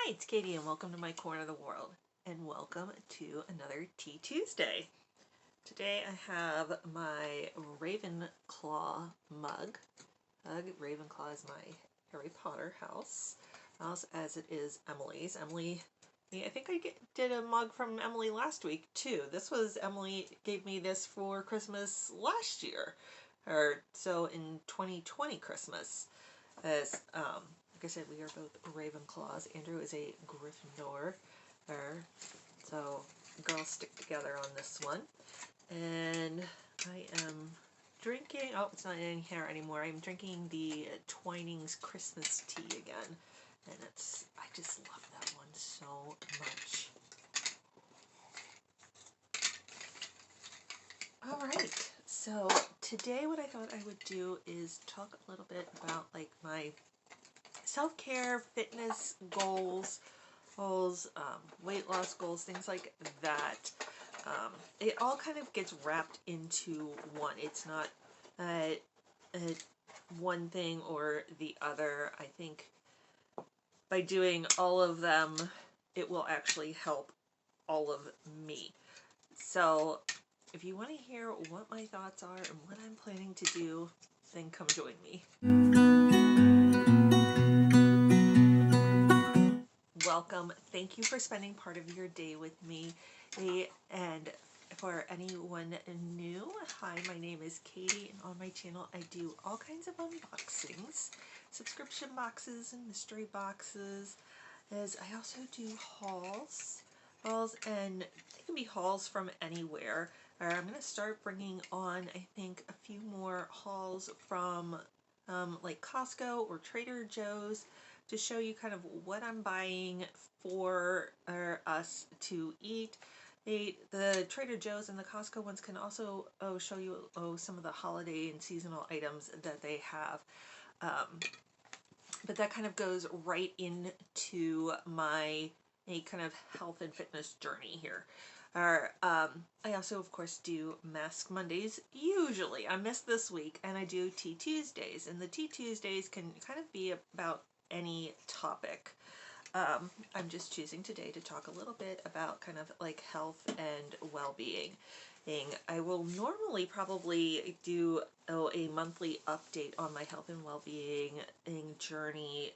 Hi, it's Katie and welcome to my corner of the world and welcome to another Tea Tuesday. Today I have my Ravenclaw mug. Ravenclaw is my Harry Potter house as it is Emily's. I think I did a mug from Emily last week too. Emily gave me this for Christmas last year, or so in 2020 Christmas. As like I said, we are both Ravenclaws. Andrew is a Gryffindor. So girls stick together on this one. And I am drinking, oh, it's not in here anymore. I'm drinking the Twinings Christmas tea again. And I just love that one so much. All right. So today what I thought I would do is talk a little bit about like my self-care, fitness goals, weight loss goals, things like that. It all kind of gets wrapped into one. It's not one thing or the other. I think by doing all of them, it will actually help all of me. So if you want to hear what my thoughts are and what I'm planning to do, then come join me. Welcome. Thank you for spending part of your day with me. And for anyone new, hi, my name is Katie, and on my channel I do all kinds of unboxings, subscription boxes and mystery boxes, as I also do hauls, and they can be hauls from anywhere. I'm going to start bringing on, I think, a few more hauls from like Costco or Trader Joe's, to show you kind of what I'm buying for us to eat. The Trader Joe's and the Costco ones can also show you some of the holiday and seasonal items that they have. But that kind of goes right into my kind of health and fitness journey here. I also, of course, do Mask Mondays. Usually, I missed this week, and I do Tea Tuesdays. And the Tea Tuesdays can kind of be about any topic. I'm just choosing today to talk a little bit about kind of like health and well-being. I will normally probably do a monthly update on my health and well-being journey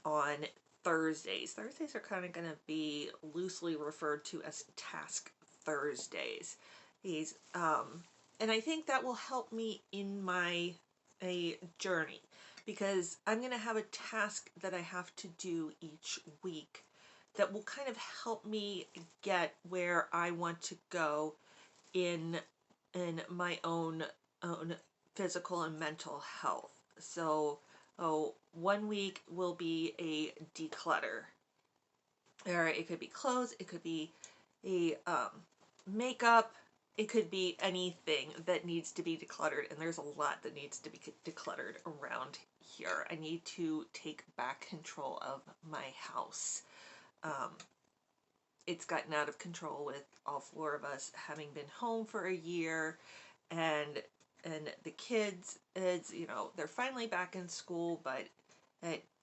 on Thursdays. Thursdays are kind of going to be loosely referred to as Task Thursdays. And I think that will help me in my journey, because I'm going to have a task that I have to do each week that will kind of help me get where I want to go in my own physical and mental health. So, 1 week will be a declutter. Or it could be clothes, it could be a makeup, it could be anything that needs to be decluttered, and there's a lot that needs to be decluttered around here. I need to take back control of my house. It's gotten out of control with all four of us having been home for a year, and the kids, they're finally back in school, but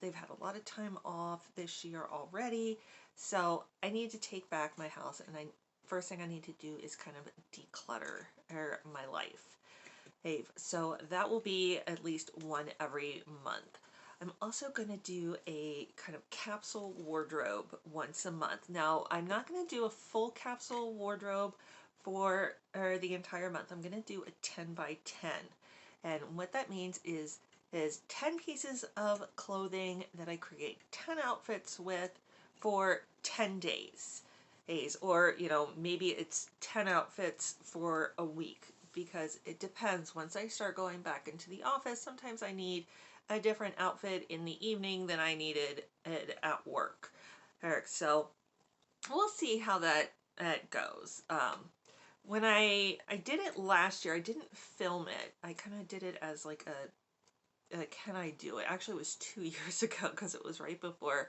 they've had a lot of time off this year already. So I need to take back my house, and first thing I need to do is kind of declutter my life. So that will be at least one every month. I'm also going to do a kind of capsule wardrobe once a month. Now, I'm not going to do a full capsule wardrobe for the entire month. I'm going to do a 10 by 10. And what that means is 10 pieces of clothing that I create 10 outfits with for 10 days. Or, maybe it's 10 outfits for a week, because it depends. Once I start going back into the office, sometimes I need a different outfit in the evening than I needed at work. So we'll see how that goes. When I did it last year, I didn't film it. I kind of did it as like can I do it? Actually, it was 2 years ago, because it was right before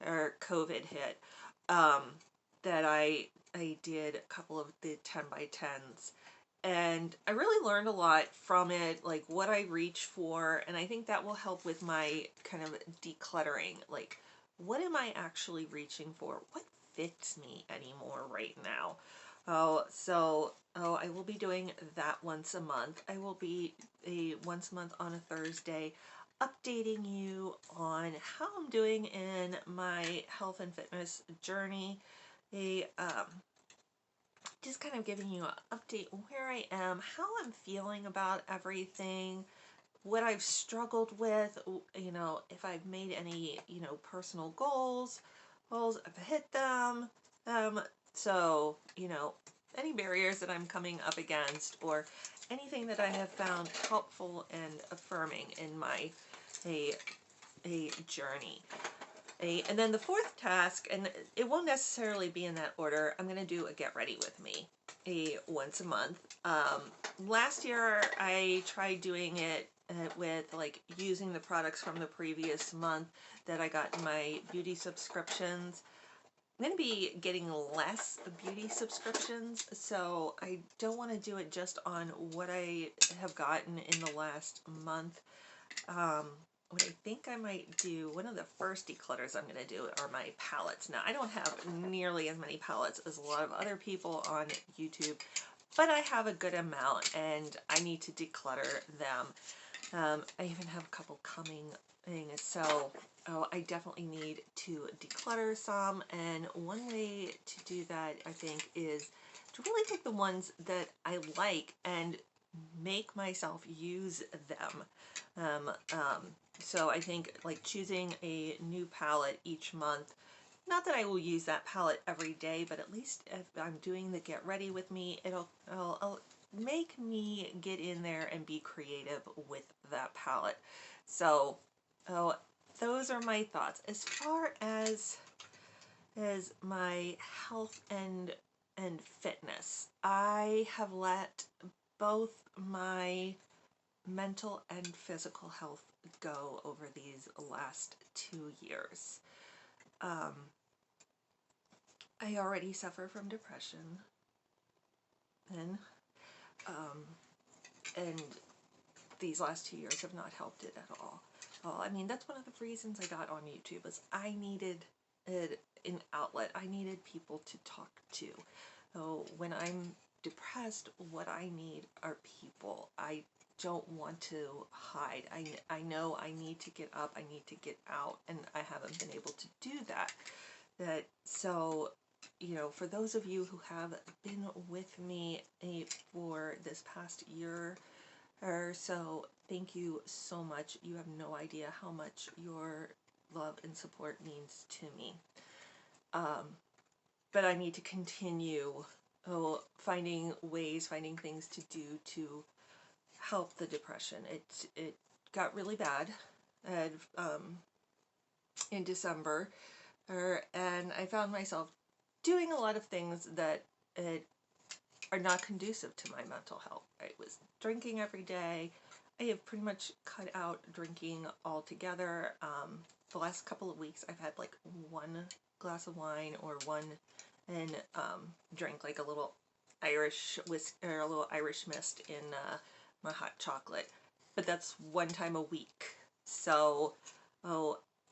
COVID hit, that I did a couple of the 10 by 10s. And I really learned a lot from it, like what I reach for, and I think that will help with my kind of decluttering, like what am I actually reaching for? What fits me anymore right now? I will be doing that once a month. I will be once a month on a Thursday updating you on how I'm doing in my health and fitness journey. A Just kind of giving you an update where I am, how I'm feeling about everything, what I've struggled with, if I've made any, personal goals, I've hit them. Um, any barriers that I'm coming up against, or anything that I have found helpful and affirming in my a a journey. And then the fourth task, and it won't necessarily be in that order, I'm going to do a get ready with me once a month. Last year I tried doing it with like using the products from the previous month that I got in my beauty subscriptions. I'm going to be getting less beauty subscriptions, so I don't want to do it just on what I have gotten in the last month. What I think I might do, one of the first declutters I'm going to do are my palettes. Now, I don't have nearly as many palettes as a lot of other people on YouTube, but I have a good amount and I need to declutter them. I even have a couple coming in, so I definitely need to declutter some, and one way to do that, I think, is to really take the ones that I like and make myself use them. So I think like choosing a new palette each month, not that I will use that palette every day, but at least if I'm doing the get ready with me, it'll make me get in there and be creative with that palette. So those are my thoughts. As far as my health and fitness, I have let both my mental and physical health go over these last 2 years. I already suffer from depression, and and these last 2 years have not helped it at all. Well, I mean, that's one of the reasons I got on YouTube, is I needed an outlet. I needed people to talk to. So when I'm depressed, what I need are people. I don't want to hide. I know I need to get up, I need to get out, and I haven't been able to do that. So, for those of you who have been with me for this past year or so, thank you so much. You have no idea how much your love and support means to me. But I need to continue finding things to do to help the depression. It got really bad in December, and I found myself doing a lot of things that are not conducive to my mental health. I was drinking every day. I have pretty much cut out drinking altogether. The last couple of weeks I've had like one glass of wine or one and drink like a little Irish whiskey or a little Irish mist in my hot chocolate. But that's one time a week. So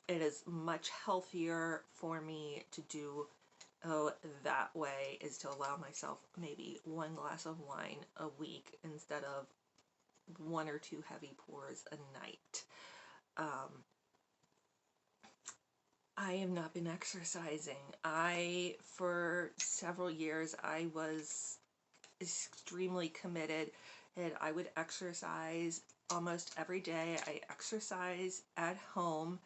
it is much healthier for me to do that way, is to allow myself maybe one glass of wine a week instead of one or two heavy pours a night. I have not been exercising. For several years, I was extremely committed, and I would exercise almost every day. I exercise at home.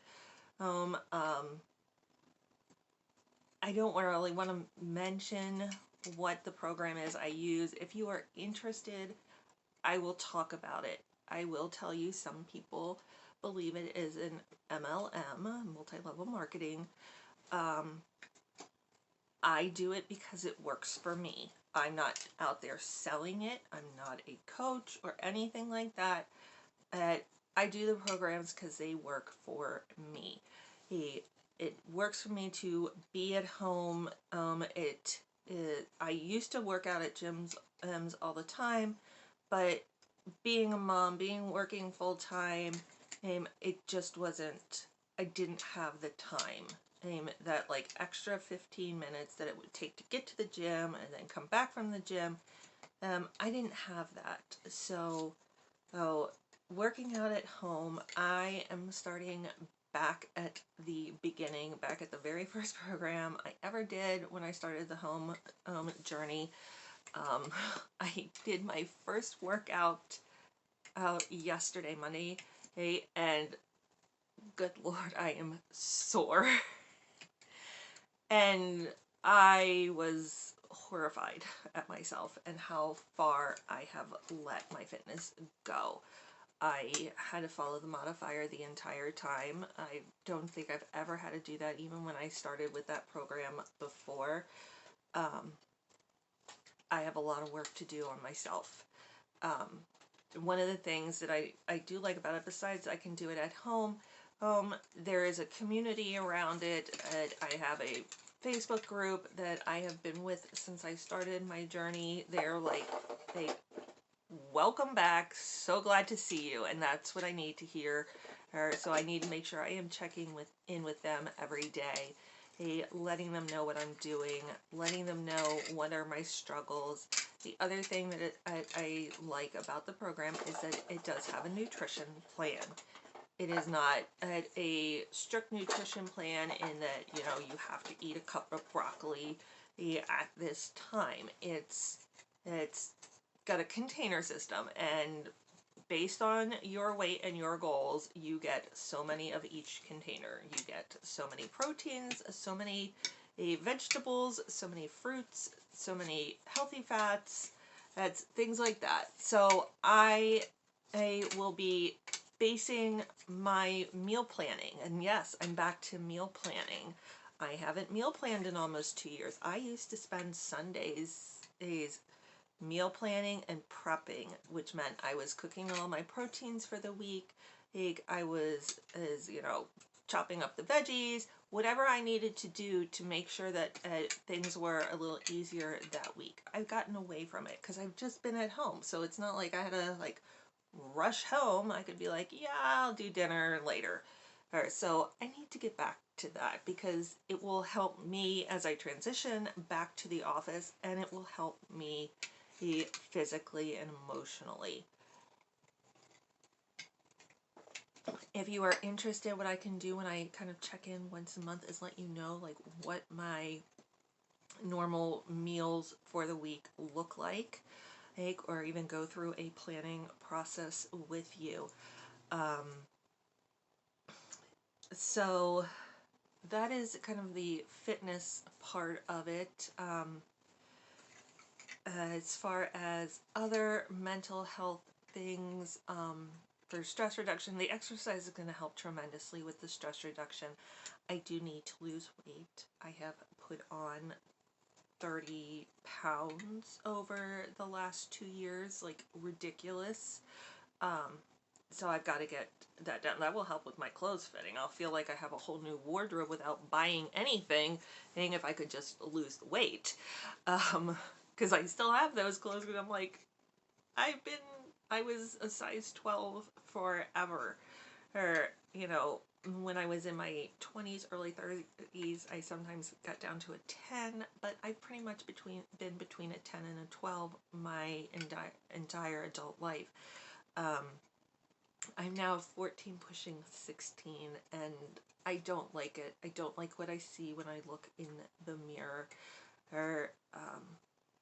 I don't really want to mention what the program is I use. If you are interested, I will talk about it. I will tell you some people believe it is an MLM, multi-level marketing. I do it because it works for me. I'm not out there selling it. I'm not a coach or anything like that. I do the programs because they work for me. It works for me to be at home. I used to work out at gyms all the time, but being a mom, working full time, it just wasn't. I didn't have the time that like extra 15 minutes that it would take to get to the gym and then come back from the gym. I didn't have that. So, working out at home, I am starting back at the beginning, back at the very first program I ever did when I started the home journey. I did my first workout out yesterday, Monday, and good Lord, I am sore. And I was horrified at myself and how far I have let my fitness go. I had to follow the modifier the entire time. I don't think I've ever had to do that, even when I started with that program before. I have a lot of work to do on myself. One of the things that I do like about it, besides I can do it at home, there is a community around it. I have a Facebook group that I have been with since I started my journey. They're like, they welcome back, so glad to see you, and that's what I need to hear. So I need to make sure I am checking in with them every day, letting them know what I'm doing, letting them know what are my struggles. The other thing that I like about the program is that it does have a nutrition plan. It is not a strict nutrition plan in that, you have to eat a cup of broccoli at this time. It's got a container system, and based on your weight and your goals, you get so many of each container. You get so many proteins, so many vegetables, so many fruits, so many healthy fats, that's things like that. So I will be basing my meal planning, and yes, I'm back to meal planning. I haven't meal planned in almost 2 years. I used to spend Sundays meal planning and prepping, which meant I was cooking all my proteins for the week. I was, chopping up the veggies, whatever I needed to do to make sure that things were a little easier that week. I've gotten away from it because I've just been at home, so it's not like I had to rush home. I could be like, yeah, I'll do dinner later. All right, so I need to get back to that because it will help me as I transition back to the office, and it will help me physically and emotionally. If you are interested, what I can do when I kind of check in once a month is let you know what my normal meals for the week look like, or even go through a planning process with you. So that is kind of the fitness part of it. As far as other mental health things, for stress reduction, the exercise is going to help tremendously with the stress reduction. I do need to lose weight. I have put on 30 pounds over the last 2 years, ridiculous. So I've got to get that down. That will help with my clothes fitting. I'll feel like I have a whole new wardrobe without buying anything, and if I could just lose the weight. Because I still have those clothes, because I'm like, I was a size 12 forever. Or, when I was in my 20s, early 30s, I sometimes got down to a 10, but I've pretty much been between a 10 and a 12 my entire adult life. I'm now 14 pushing 16, and I don't like it. I don't like what I see when I look in the mirror.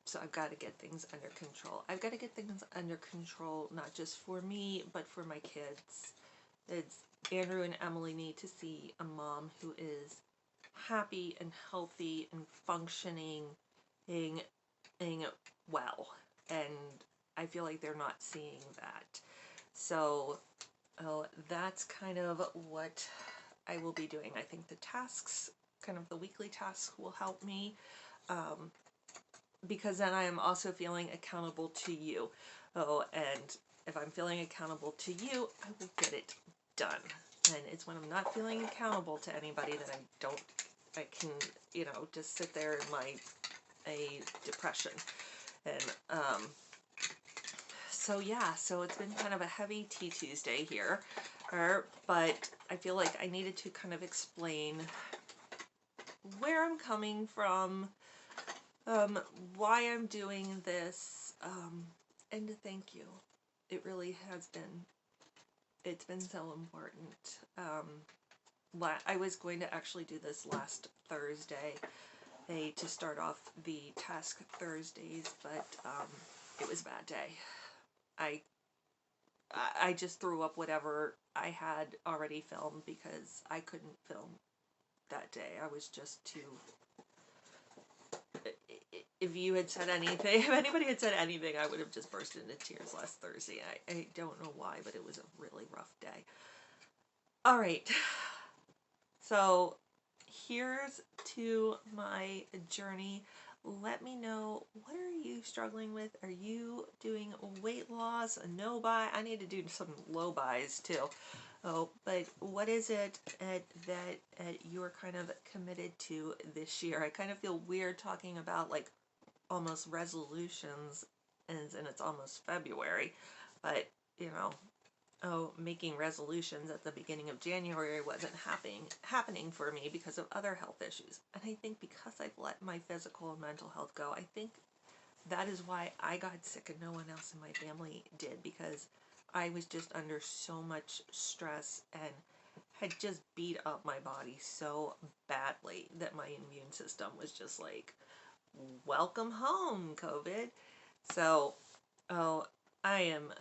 So I've got to get things under control. I've got to get things under control, not just for me, but for my kids. Andrew and Emily need to see a mom who is happy and healthy and functioning well. And I feel like they're not seeing that. So that's kind of what I will be doing. I think the tasks, kind of the weekly tasks, will help me, because then I am also feeling accountable to you. And if I'm feeling accountable to you, I will get it done. And it's when I'm not feeling accountable to anybody that I can, just sit there in a depression. And so yeah, so it's been kind of a heavy Tea Tuesday here, but I feel like I needed to kind of explain where I'm coming from, why I'm doing this, and to thank you. It really has been, it's been so important. I was going to actually do this last Thursday, to start off the Task Thursdays, but it was a bad day. I just threw up whatever I had already filmed because I couldn't film that day. I was just too. If you had said anything, if anybody had said anything, I would have just burst into tears last Thursday. I don't know why, but it was a really rough day. All right. So here's to my journey. Let me know, what are you struggling with? Are you doing weight loss, a no buy? I need to do some low buys too. Oh, but what is it that you're kind of committed to this year? I kind of feel weird talking about like almost resolutions, and it's almost February, but you know, making resolutions at the beginning of January wasn't happening for me because of other health issues. And I think because I've let my physical and mental health go, I think that is why I got sick and no one else in my family did, because I was just under so much stress and had just beat up my body so badly that my immune system was just like, welcome home, COVID. So, I am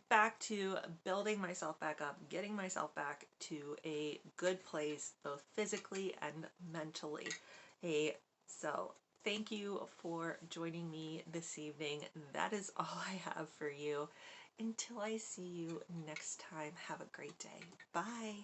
back to building myself back up, getting myself back to a good place, both physically and mentally. So thank you for joining me this evening. That is all I have for you. Until I see you next time, have a great day. Bye.